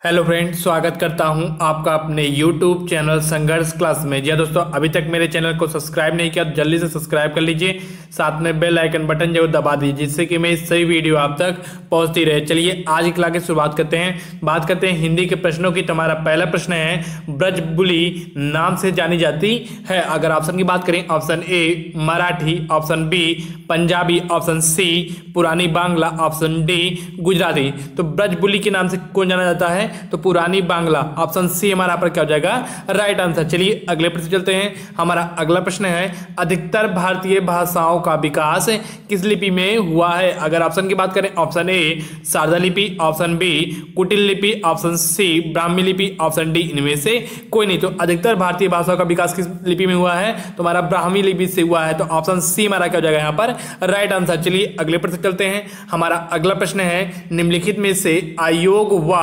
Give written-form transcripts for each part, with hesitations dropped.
Hello friends, स्वागत करता हूं आपका अपने YouTube चैनल संघर्ष क्लास में। जी हाँ दोस्तों, अभी तक मेरे चैनल को सब्सक्राइब नहीं किया तो जल्दी से सब्सक्राइब कर लीजिए, साथ में बेल आइकन बटन जरूर दबा दीजिए जिससे कि मेरी सही वीडियो आप तक पहुंचती रहे। चलिए आज की क्लास की शुरुआत करते हैं। बात करते हैं हिंदी के प्रश्नों की। तो हमारा पहला प्रश्न है, ब्रजबुली नाम से जानी जाती है। अगर ऑप्शन की बात करें, option A Marathi, option B Punjabi, option C पुरानी बांग्ला, ऑप्शन डी गुजराती। तो ब्रजबुली के नाम से कौन जाना जाता है? तो पुरानी बांग्ला। ऑप्शन सी हमारा पर क्या हो जाएगा? Right answer. चलिए अगले प्रश्न चलते हैं। हमारा अगला प्रश्न है, अधिकतर भारतीय भाषाओं का विकास किस लिपि में हुआ है? अगर ऑप्शन की बात करें, ऑप्शन ए शारदा लिपि, ऑप्शन बी कुटिल लिपि, ऑप्शन सी ब्राह्मी लिपि, ऑप्शन डी इनमें से कोई नहीं। तो अधिकतर भारतीय भाषाओं का विकास किस लिपि में हुआ है? तो हमारा ब्राह्मी लिपि से हुआ है। तो ऑप्शन सी हमारा क्या हो जाएगा यहाँ पर? Right answer. चलिए अगले प्रश्न चलते हैं। हमारा अगला प्रश्न है, निम्नलिखित में से अयोग व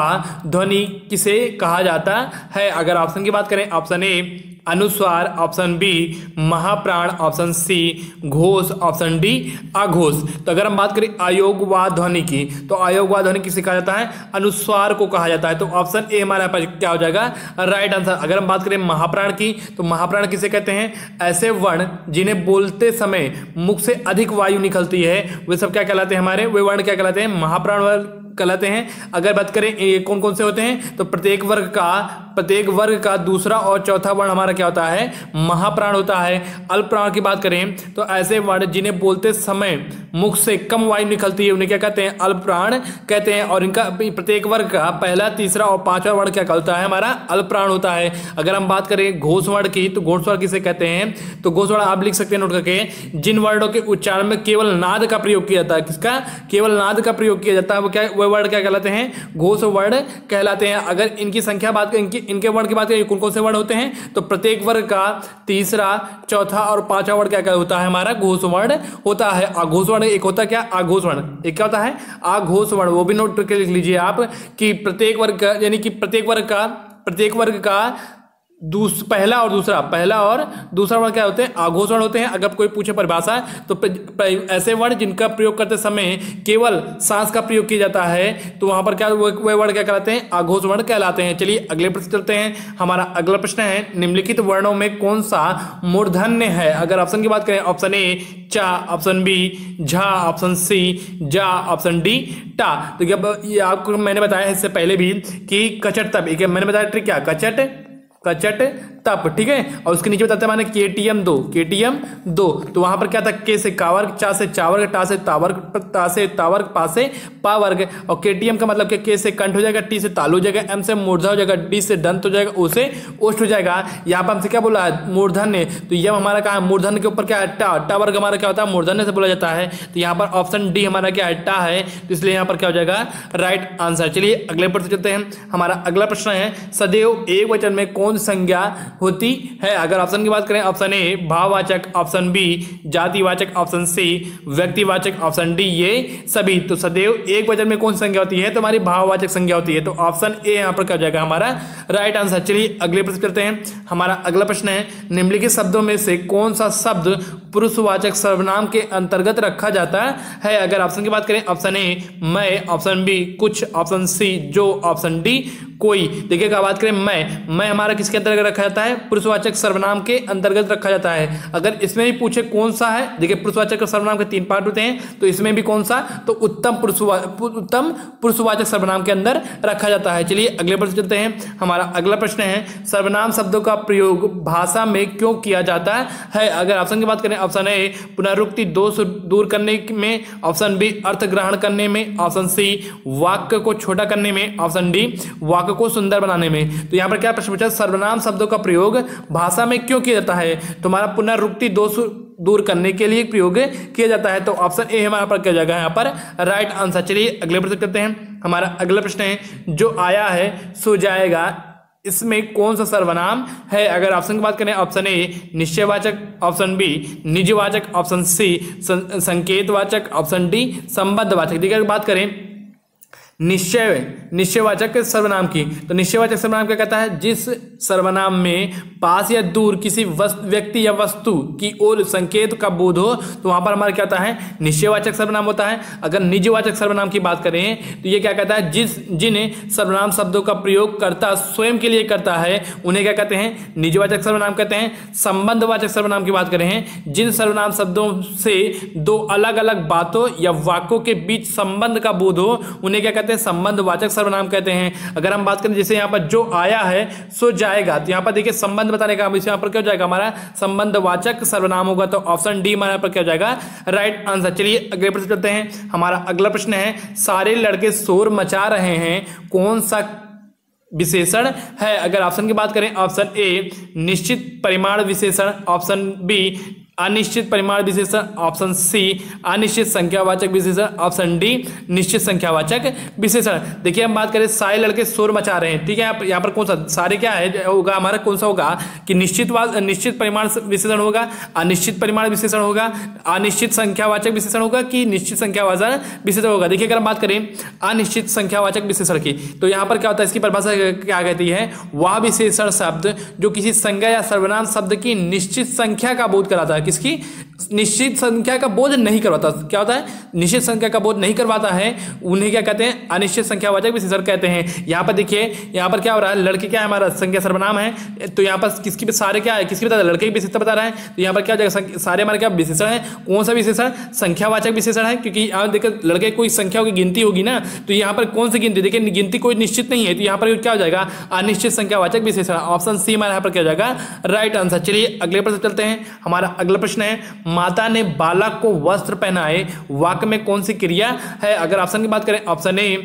ध्वनि किसे कहा जाता है? अगर ऑप्शन की बात करें, ऑप्शन ए अनुस्वार, ऑप्शन बी महाप्राण, ऑप्शन सी घोष, ऑप्शन डी अघोष। तो अगर हम बात करें अयोग व ध्वनि की, तो अयोग व ध्वनि किसे कहा जाता है? अनुस्वार को कहा जाता है। तो ऑप्शन ए हमारा पास क्या हो जाएगा? Right answer. अगर हम बात करें महाप्राण की, तो महाप्राण किसे कहते हैं? ऐसे वर्ण जिन्हें बोलते समय मुख से अधिक वायु निकलती है, वे सब क्या कहलाते हैं? हमारे वे वर्ण क्या कहलाते हैं? महाप्राण वर्ण कहलाते हैं। अगर बात करें ये कौन कौन से होते हैं, तो प्रत्येक वर्ग का दूसरा और चौथा वर्ण हमारा क्या होता है? महाप्राण होता है। अल्पप्राण की बात करें, तो ऐसे वर्ण जिन्हें बोलते समय मुख से कम वायु निकलती है, उन्हें क्या कहते हैं? अल्पप्राण कहते हैं। और इनका प्रत्येक वर्ग का पहला, तीसरा और पांचवा वर्ण क्या कहता है? हमारा अल्पप्राण होता है। अगर हम बात करें घोष वर्ण की, तो घोष वर्ण किसे कहते हैं? तो घोष वर्ण आप लिख सकते हैं नोट करके, जिन वर्णों के उच्चारण में केवल नाद का प्रयोग किया जाता है। किसका? केवल नाद का प्रयोग किया जाता है, वो क्या वर्ण क्या कहलाते हैं? घोष वर्ण कहलाते हैं। अगर इनकी संख्या बात करें, इनके वर्ण की बात करें, कौन कौन से वर्ण होते हैं? तो प्रत्येक वर्ग का तीसरा, चौथा और पांचवा वर्ण क्या होता है? हमारा घोष वर्ण होता है। अघोष वर्ण एक होता है क्या? आघोष वर्ण। एक क्या होता है? आघोष वर्ण। वो भी नोट करके लिख लीजिए आप कि प्रत्येक वर्ग का, यानी कि प्रत्येक वर्ग का पहला और दूसरा वर्ण क्या होते हैं? आघोष वर्ण होते हैं। अगर कोई पूछे परिभाषा, तो ऐसे वर्ण जिनका प्रयोग करते समय केवल सांस का प्रयोग किया जाता है, तो वहां पर क्या वे वर्ण क्या कहलाते हैं? आघोष वर्ण कहलाते हैं। चलिए अगले प्रश्न चलते हैं। हमारा अगला प्रश्न है, निम्नलिखित वर्णों में कौन सा मूर्धन्य है? अगर ऑप्शन की बात करें, ऑप्शन ए चा, ऑप्शन बी झा, ऑप्शन सी जा, ऑप्शन डी टा। तो ये आपको मैंने बताया इससे पहले भी कि कचट तप, मैंने बताया ट्रिक क्या? कचट तप, ठीक है। और उसके नीचे बताते हैं माने KTM 2। तो वहां पर क्या था? के से कावर्ग, चा से चावर्ग, टा से तावर्ग, ता से तावर्ग, पा से पावर्ग। और KTM का मतलब क्या? के से कंठ हो जाएगा, टी से तालु हो जाएगा, एम से मूर्धा हो जाएगा, डी से दंत हो जाएगा, ओ से ओष्ठ हो जाएगा। यहाँ पर हमसे क्या बोला है? मूर्धन्य। तो यह हमारा कहा मूर्धन्य के ऊपर क्या है? टा वर्ग हमारा क्या होता है? मूर्धन्य से बोला जाता है। तो यहाँ पर ऑप्शन डी हमारा क्या है? टा है। तो इसलिए यहाँ पर क्या हो जाएगा? Right answer. चलिए अगले प्रश्न चलते हैं। हमारा अगला प्रश्न है, सदैव एक वचन में कौन संज्ञा होती है? अगर ऑप्शन की बात करें, ऑप्शन ए भाववाचक, ऑप्शन बी जातिवाचक, ऑप्शन सी व्यक्तिवाचक, ऑप्शन डी ये सभी। तो सदैव एक वचन में कौन सी संज्ञा होती है? तो हमारी भाववाचक संज्ञा होती है। तो ऑप्शन ए यहां पर क्या हो जाएगा? हमारा राइट आंसर। चलिए अगले प्रश्न चलते हैं। हमारा अगला प्रश्न है, निम्नलिखित शब्दों में से कौन सा शब्द पुरुषवाचक सर्वनाम के अंतर्गत रखा जाता है? अगर ऑप्शन की बात करें, ऑप्शन ए मैं, ऑप्शन बी कुछ, ऑप्शन सी जो, ऑप्शन डी कोई। देखिएगा बात करें मैं हमारा किसके अंतर्गत रखा जाता है? पुरुषवाचक सर्वनाम के अंतर्गत रखा जाता है। अगर इसमें भी पूछे कौन सा है, देखिए पुरुषवाचक सर्वनाम के 3 पार्ट होते हैं, तो इसमें भी कौन सा? तो उत्तम पुरुषवाचक सर्वनाम के अंदर रखा जाता है। चलिए अगले प्रश्न चलते हैं। हमारा अगला प्रश्न है, सर्वनाम शब्दों का प्रयोग भाषा में क्यों किया जाता है? अगर ऑप्शन की बात करें, ऑप्शन ए पुनरुक्ति दोष दूर करने में, ऑप्शन बी अर्थ ग्रहण करने में, ऑप्शन सी वाक्य को छोटा करने में, ऑप्शन डी वाक्य को सुंदर बनाने में। तो यहाँ पर क्या प्रश्न पूछा? सर्वनाम शब्दों का प्रयोग भाषा में क्यों किया जाता है? तो हमारा पुनरुक्ति दोष दूर करने के लिए प्रयोग किया जाता है। तो ऑप्शन ए हमारा पर क्या जाएगा? यहाँ पर राइट आंसर। चलिए अगले प्रश्न करते हैं। हमारा अगला प्रश्न है, जो आया है सो जाएगा, इसमें कौन सा सर्वनाम है? अगर ऑप्शन की बात करें, ऑप्शन ए निश्चयवाचक, ऑप्शन बी निजवाचक, ऑप्शन सी संकेतवाचक, ऑप्शन डी संबद्धवाचक। देखिए अगर बात करें निश्चयवाचक सर्वनाम की। तो निश्चयवाचक सर्वनाम क्या कहता है, जिस सर्वनाम में पास या दूर किसी व्यक्ति या वस्तु की ओर संकेत का बोध हो तो वहां पर हमारा क्या होता है, निश्चयवाचक सर्वनाम होता है। अगर निजवाचक सर्वनाम की बात करें तो ये क्या कहता है, जिन सर्वनाम शब्दों का प्रयोग कर्ता स्वयं के लिए करता है उन्हें क्या कहते हैं, निजवाचक सर्वनाम कहते हैं। संबंधवाचक सर्वनाम की बात करें, जिन सर्वनाम शब्दों से दो अलग अलग बातों या वाक्यों के बीच संबंध का बोध हो उन्हें क्या कहते हैं, संबंधवाचक सर्वनाम कहते हैं। अगर हम बात करें जैसे यहाँ पर जो आया है सो जाएगा, तो यहाँ पर देखिए संबंध बताने का यहाँ पर क्या हो जाएगा, हमारा संबंधवाचक सर्वनाम होगा। तो ऑप्शन डी हमारा पर क्या हो जाएगा, राइट आंसर। चलिए अगले प्रश्न चलते हैं। हमारा अगला प्रश्न है, सारे लड़के शोर मचा रहे हैं, कौन सा विशेषण है? अगर ऑप्शन की बात करें, ऑप्शन ए निश्चित परिमाण विशेषण, ऑप्शन बी अनिश्चित परिमाण विशेषण, ऑप्शन सी अनिश्चित संख्यावाचक विशेषण, ऑप्शन डी निश्चित संख्यावाचक विशेषण। देखिए हम बात करें सारे लड़के शोर मचा रहे हैं, ठीक है। यहाँ पर कौन सा सारे क्या है होगा हमारा, कौन सा होगा कि निश्चित परिमाण विशेषण होगा, अनिश्चित परिमाण विशेषण होगा, अनिश्चित संख्यावाचक विशेषण होगा कि निश्चित संख्यावाचक विशेषण होगा। देखिए अगर हम बात करें अनिश्चित संख्यावाचक विशेषण की तो यहाँ पर क्या होता है, इसकी परिभाषा क्या कहती है, वह विशेषण शब्द जो किसी संज्ञा या सर्वनाम शब्द की निश्चित संख्या का बोध कराता है, किसकी निश्चित संख्या का बोध नहीं करवाता, क्या होता है, निश्चित संख्या का बोध नहीं करवाता है, उन्हें क्या कहते हैं, अनिश्चित संख्यावाचक विशेषण कहते हैं। यहाँ पर देखिए यहाँ पर क्या हो रहा है, लड़के क्या है हमारा संज्ञा सर्वनाम है, तो यहाँ पर किसकी सारे क्या है, किसकी बता रहा है, लड़के की विशेषता बता रहा है। तो यहाँ पर क्या हो जाएगा, सारे हमारे क्या विशेषण है, कौन सा विशेषण, संख्यावाचक विशेषण है, क्योंकि यहाँ देखिए लड़के कोई संख्या की गिनती होगी ना, तो यहाँ पर कौन सी गिनती, देखिए गिनती कोई निश्चित नहीं है, तो यहाँ पर क्या हो जाएगा, अनिश्चित संख्यावाचक विशेषण। ऑप्शन सी हमारा यहाँ पर क्या हो जाएगा, राइट आंसर। चलिए अगले प्रश्न चलते हैं। हमारा अगला प्रश्न है, माता ने बालक को वस्त्र पहनाए, वाक्य में कौन सी क्रिया है? अगर ऑप्शन की बात करें, ऑप्शन ए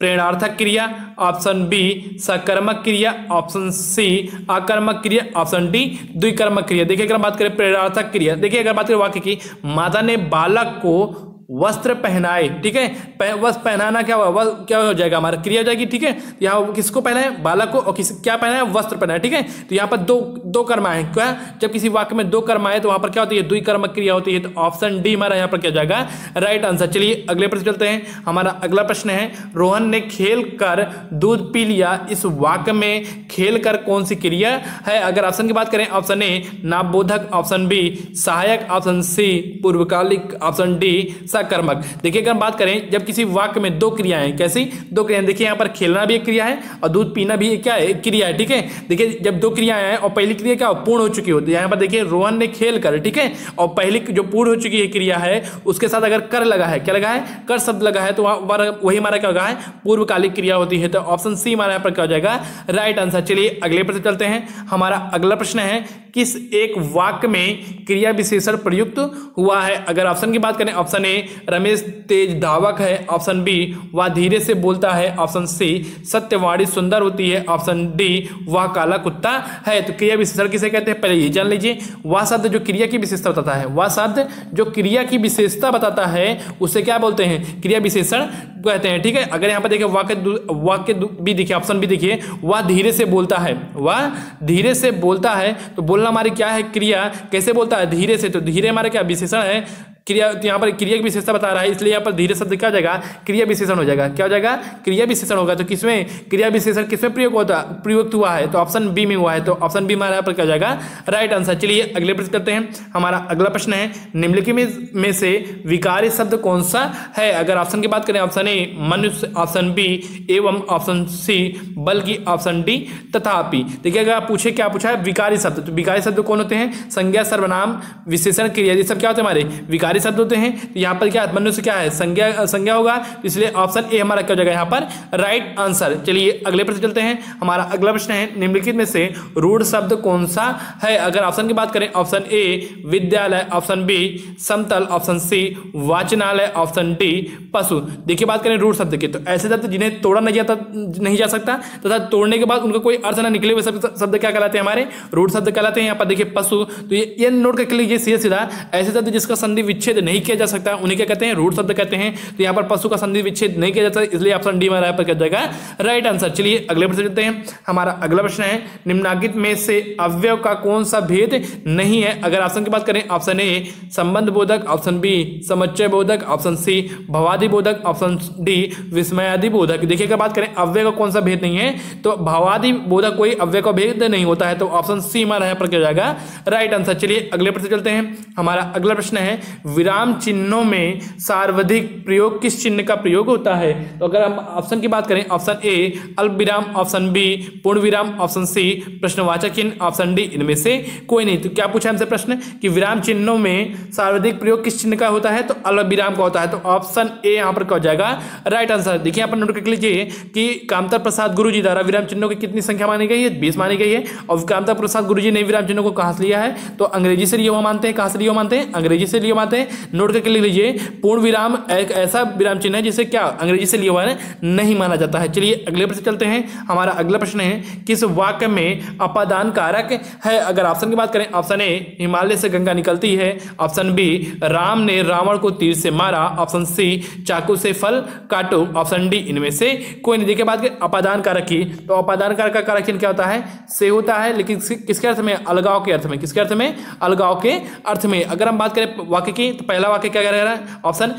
प्रेरणार्थक क्रिया, ऑप्शन बी सकर्मक क्रिया, ऑप्शन सी आकर्मक क्रिया, ऑप्शन डी द्विकर्मक क्रिया। देखिए अगर बात करें प्रेरणार्थक क्रिया, देखिए अगर बात करें वाक्य की, माता ने बालक को वस्त्र पहनाए, ठीक है, वस्त्र पहनाना क्या हुआ, क्या हो जाएगा हमारा क्रिया हो जाएगी, ठीक है। यहाँ किसको पहना है, बालक को, और क्या पहना है, वस्त्र पहना है, ठीक है। तो यहाँ पर दो कर्म आए, क्या जब किसी वाक्य में दो कर्म आए तो वहां पर क्या होती है, द्विकर्मक क्रिया होती है। तो ऑप्शन डी हमारा यहाँ पर क्या जाएगा, राइट आंसर। चलिए अगले प्रश्न चलते हैं। हमारा अगला प्रश्न है, रोहन ने खेल कर दूध पी लिया, इस वाक्य में खेल कर कौन सी क्रिया है? अगर ऑप्शन की बात करें, ऑप्शन ए नामबोधक, ऑप्शन बी सहायक, ऑप्शन सी पूर्वकालिक, ऑप्शन डी कर्मक। देखिए अगर हम बात करें जब किसी वाक्य में दो क्रियाएं, कैसी दो क्रियाएं, देखिए यहाँ पर खेलना भी एक क्रिया है और दूध पीना भी क्या है, एक क्रिया है, ठीक है। देखिए जब दो क्रियाएं हैं और पहली क्रिया क्या पूर्ण हो चुकी होती है, यहाँ पर देखिए रोहन ने खेल कर, ठीक है, और पहली जो पूर्ण हो चुकी है क्रिया है उसके साथ अगर कर लगा है, क्या लगा है, कर शब्द लगा है, तो वही हमारा क्या होगा है, पूर्वकालिक क्रिया होती है। तो ऑप्शन सी हमारा यहाँ पर क्या हो जाएगा, राइट आंसर। चलिए अगले प्रश्न चलते हैं। हमारा अगला प्रश्न है, किस एक वाक्य में क्रिया विशेषण प्रयुक्त हुआ है? अगर ऑप्शन की बात करें, ऑप्शन ए रमेश तेज धावक है, ऑप्शन बी वह धीरे से बोलता है, ऑप्शन सी सत्यवाणी सुंदर होती है, ऑप्शन डी वह काला कुत्ता है। तो क्रिया विशेषण किसे कहते हैं, पहले ये जान लीजिए। वह शब्द जो क्रिया की विशेषता बताता है, वह शब्द जो क्रिया की विशेषता बताता है उसे क्या बोलते हैं, क्रिया विशेषण कहते हैं, ठीक है। अगर यहाँ पर देखिए वाक्य भी देखिए, ऑप्शन भी देखिए, वह धीरे से बोलता है, वह धीरे से बोलता है, तो बोलना हमारी क्या है, क्रिया, कैसे बोलता है, धीरे से, तो धीरे हमारा क्या विशेषण है, क्रिया, यहाँ पर क्रिया की विशेषता बता रहा है, इसलिए यहाँ पर धीरे शब्द क्या हो जाएगा, क्रिया विशेषण हो जाएगा, क्या हो जाएगा, क्रिया विशेषण होगा। तो किसमें क्रिया विशेषण किसमें प्रयुक्त हुआ है, तो ऑप्शन बी में हुआ है, तो ऑप्शन बी हमारा यहाँ पर क्या हो जाएगा, राइट आंसर। चलिए अगले प्रश्न करते हैं। हमारा अगला प्रश्न है, निम्नलिखित में से विकारी शब्द कौन सा है? अगर ऑप्शन की बात करें, ऑप्शन ए मनुष्य, ऑप्शन बी एवं, ऑप्शन सी बल्कि, ऑप्शन डी तथापि। देखिए अगर आप पूछे क्या पूछा है, विकारी शब्द, तो विकारी शब्द कौन होते हैं, संज्ञा सर्वनाम विशेषण क्रिया, ये सब क्या होते हैं हमारे विकारी शब्द होते हैं। तो यहाँ पर क्या मनुष्य क्या है, संज्ञा होगा, इसलिए ऑप्शन ए हमारा क्या हो जाएगा यहाँ पर, राइट आंसर। चलिए अगले प्रश्न चलते हैं। हमारा अगला प्रश्न है, निम्नलिखित में से रूढ़ शब्द कौन सा है? अगर ऑप्शन की बात करें, ऑप्शन ए विद्यालय, ऑप्शन बी समतल, ऑप्शन सी वाचनालय, ऑप्शन डी पशु। देखिए बात करें रूढ़ शब्द की, तो ऐसे शब्द जिन्हें तोड़ा नहीं जा सकता तथा तोड़ने के बाद उनका कोई अर्थ ना निकले हुए शब्द क्या कहलाते हैं, हमारे रूढ़ शब्द कहलाते हैं। यहाँ पर देखिए पशु, तो ये नोट कर लीजिए सीधा सीधा, ऐसे शब्द जिसका संधि विच्छेद नहीं किया जा सकता, उन्हें क्या कहते हैं, रूढ़ शब्द कहते हैं। तो यहाँ पर पशु का संधि विच्छेद नहीं किया जाता, इसलिए ऑप्शन डी हमारा यहाँ पर क्या जाएगा राइट आंसर। चलिए अगले प्रश्न चलते हैं। हमारा अगला प्रश्न है, निम्नलिखित में से अवयव का कौन सा भेद नहीं है? अगर ऑप्शन की बात करें, ऑप्शन ए संबंध बोधक, ऑप्शन बी समुच्चय बोधक, ऑप्शन सी भावादि बोधक, ऑप्शन डी विस्मयादि बोधक। देखिए अगर बात करें अव्यय का कौन सा भेद नहीं है, तो भावादि बोधक कोई अव्यय का भेद नहीं होता है, तो ऑप्शन सी हमारा यहाँ पर क्या जाएगा राइट आंसर। चलिए अगले प्रश्न चलते हैं। हमारा अगला प्रश्न है, विराम चिन्हों में सर्वाधिक प्रयोग किस चिन्ह का प्रयोग होता है? तो अगर हम ऑप्शन की बात करें, ऑप्शन ए अल्प विराम, ऑप्शन बी पूर्ण विराम, ऑप्शन सी प्रश्नवाचक चिन्ह, ऑप्शन डी इनमें से कोई नहीं। तो क्या पूछा हमसे प्रश्न कि विराम चिन्हों में सर्वाधिक प्रयोग किस चिन्ह का होता है? तो अल्प विराम का होता है, तो ऑप्शन ए यहाँ पर क्या हो जाएगा राइट आंसर। देखिए यहाँ पर नोट कर लीजिए कि कामता प्रसाद गुरुजी द्वारा विराम चिन्हों की कितनी संख्या मानी गई है? 20 मानी गई है। और कामता प्रसाद गुरुजी ने विराम चिन्हों को कहां से लिया है? तो अंग्रेजी से लिया हुआ मानते हैं। कहां से लिया हुआ मानते हैं? अंग्रेजी से लिया मानते हैं। नोट करके लिख लीजिए, पूर्ण विराम एक ऐसा विराम चिन्ह है जिसे क्या अंग्रेजी से लिया हुआ नहीं माना जाता है। चलिए अगले प्रश्न चलते हैं। हमारा अगला प्रश्न है, किस वाक्य में अपादान कारक है? अगर ऑप्शन की बात करें, ऑप्शन ए हिमालय से गंगा निकलती है, ऑप्शन बी राम ने रावण को तीर से मारा, ऑप्शन सी चाकू से फल काटो, ऑप्शन डी इनमें से कोई नहीं। देखिए बात करें अपादान कारक की, तो अपादान कारक का कारक चिन्ह क्या होता है? से होता है, लेकिन किसके अर्थ में? अलगाव के अर्थ में। किसके अर्थ में? अलगाव के अर्थ में। अगर हम बात करें वाक्य की, तो पहला वाक्य क्या कह रहा है? ऑप्शन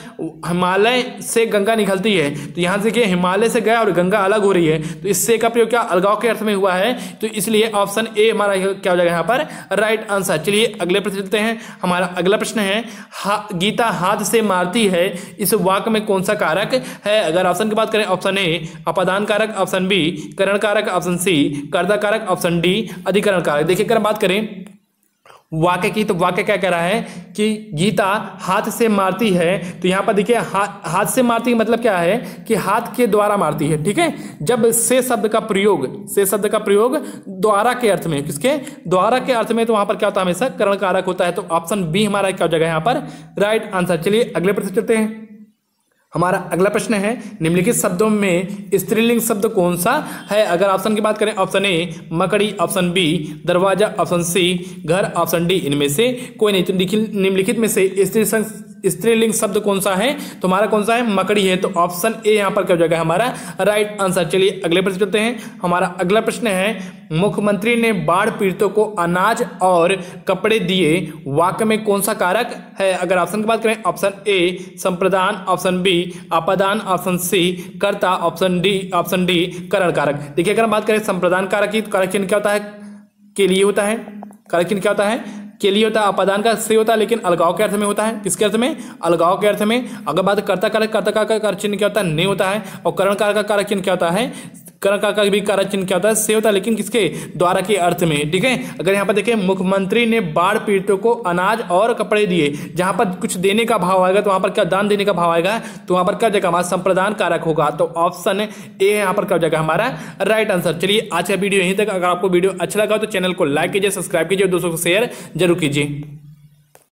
हिमालय से गंगा निकलती है, तो यहां से देखिए हिमालय से गया और गंगा अलग हो रही है, तो इससे का प्रयोग क्या अलगाव के अर्थ में हुआ है, तो इसलिए ऑप्शन ए हमारा क्या हो जाएगा यहाँ पर राइट आंसर। चलिए अगले प्रश्न चलते हैं। हमारा अगला प्रश्न है, गीता हाथ से मारती है, इस वाक्य में कौन सा कारक है? अगर ऑप्शन की बात करें, ऑप्शन ए अपादान कारक, ऑप्शन बी करण कारक, ऑप्शन सी कर्ता कारक, ऑप्शन डी अधिकरण कारक। देखिए अगर बात करें वाक्य की, तो वाक्य क्या कह रहा है कि गीता हाथ से मारती है, तो यहां पर देखिए हाथ से मारती मतलब क्या है कि हाथ के द्वारा मारती है। ठीक है, जब से शब्द का प्रयोग द्वारा के अर्थ में, किसके द्वारा के अर्थ में, तो वहां पर क्या होता है? हमेशा करण कारक होता है, तो ऑप्शन बी हमारा क्या हो जाएगा यहाँ पर राइट आंसर। चलिए अगले प्रश्न चलते हैं। हमारा अगला प्रश्न है, निम्नलिखित शब्दों में स्त्रीलिंग शब्द कौन सा है? अगर ऑप्शन की बात करें, ऑप्शन ए मकड़ी, ऑप्शन बी दरवाजा, ऑप्शन सी घर, ऑप्शन डी इनमें से कोई नहीं। तो निम्नलिखित में से स्त्रीलिंग शब्द कौन सा है? तो हमारा कौन सा है? मकड़ी है, तो ऑप्शन ए यहाँ पर क्या हो जाएगा हमारा राइट आंसर। चलिए अगले प्रश्न चलते हैं। हमारा अगला प्रश्न है, मुख्यमंत्री ने बाढ़ पीड़ितों को अनाज और कपड़े दिए, वाक्य में कौन सा कारक है? अगर ऑप्शन की बात करें, ऑप्शन ए संप्रदान, ऑप्शन बी अपादान, ऑप्शन सी कर्ता, ऑप्शन डी करण कारक। देखिए अगर हम बात करें संप्रदान कारक की, तो कारक चिन्ह क्या होता है? के लिए होता है। कारक चिन्ह क्या होता है? के लिए होता है। अपादान का से होता है, लेकिन अलगाव के अर्थ में होता है। किसके अर्थ में? अलगाव के अर्थ में। अगर बात कर्ता कारक, कर्ता का कारक चिन्ह क्या होता है? नहीं होता है। और करण कारक का कारक चिन्ह क्या होता है? करण का भी कारक चिन्ह क्या होता है? से होता है, लेकिन किसके द्वारा के अर्थ में। ठीक है, अगर यहाँ पर देखें, मुख्यमंत्री ने बाढ़ पीड़ितों को अनाज और कपड़े दिए, जहां पर कुछ देने का भाव आएगा, तो वहां पर क्या दान देने का भाव आएगा, तो वहां पर क्या जाएगा हमारा संप्रदान कारक होगा, तो ऑप्शन ए यहाँ पर क्या हो जाएगा हमारा राइट आंसर। चलिए आज का वीडियो यहीं तक। अगर आपको वीडियो अच्छा लगा तो चैनल को लाइक कीजिए, सब्सक्राइब कीजिए, दोस्तों को शेयर जरूर कीजिए।